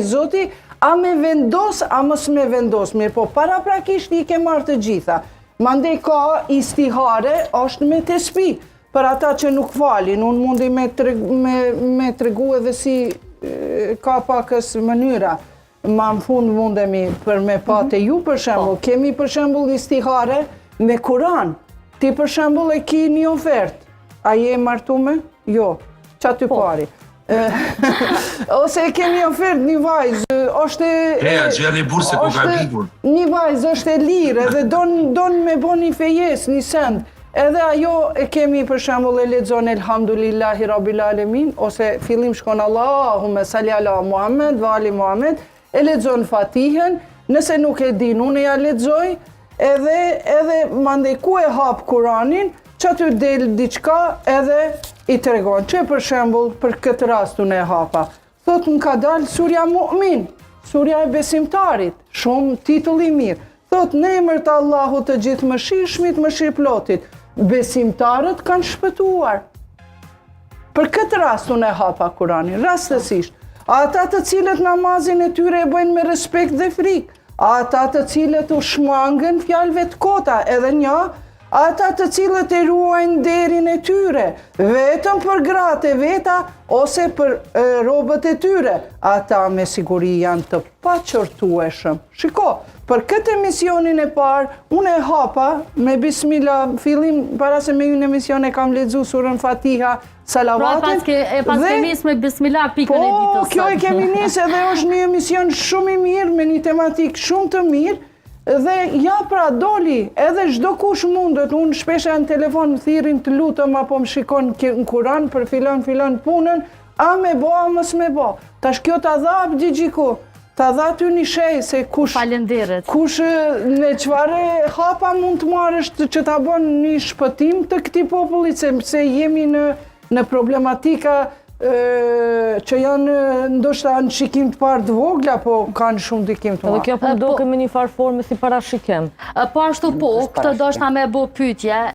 Zoti, a me vendos, a mos me vendos, mirë po para prakisht i ke marrë të gjitha. Mandej ka istihare, është me të spi, për ata që nuk falin, unë mundi me tregu edhe si ka pakës mënyra. Ma në fund mundemi për me pate ju për shembull, kemi për shembull istihare me Kur'an. Ti për shembull e ki një ofertë, a je martume? Jo, qa ty pari. Ose kemi ofert një vajzë, është një vajzë është e lirë edhe don me bo një fejes, një send. Edhe ajo e kemi për shembull e lexon Elhamdulillahi Rabbil Alamin, ose fillim shkon Allahumme salli ala Muhammed wa ali Muhammed, e lexon Fatihen, nëse nuk e din unë ja lexoj, edhe mandej ku e hap Kur'anin, që aty del diçka edhe i tregon, që për shembull për këtë rast unë e hapa. Thot më ka dalë surja Mu'min, surja e besimtarit, shumë titull i mirë. Thot në emër të Allahut të gjithë mëshirshmit, mëshirëplotit, besimtarët kanë shpëtuar. Për këtë rast unë e hapa Kur'anin, rastësisht. Ata të cilët namazin e tyre e bëjnë me respekt dhe frikë, ata të cilët u shmangën fjalëve të kota, edhe një, ata të cilët e ruajnë derin e tyre, vetëm për gratë e veta ose për robët e tyre, ata me siguri janë të paqërtueshëm. Shiko, për këtë emisionin e parë, unë e hapa me bismillah, fillim, para se me ju në emision e kam lexu surën Fatiha, salavatin. E pas ke nis me bismillah pikën e ditës. Po, kjo e kemi nis edhe është një emision shumë i mirë, me një tematik shumë të mirë, dhe ja pra doli, edhe çdo kush mundet, unë shpesha në telefon më thirin të lutëm apo më shikon në Kur'an për filon punën, a me bo, a mos me bo. Tash kjo ta dha Gjigjiku, ta dha ty një shej se kush në çfarë hapa mund të marrësh që ta bën një shpëtim të këtij popullit, se jemi në problematika që janë ndoshta në shikim të parë të vogla, po kanë shumë dikim të madh. Edhe kjo po duke me një farë forme si parashikim. Po ashtu po, këtë do shta me bo pyetje.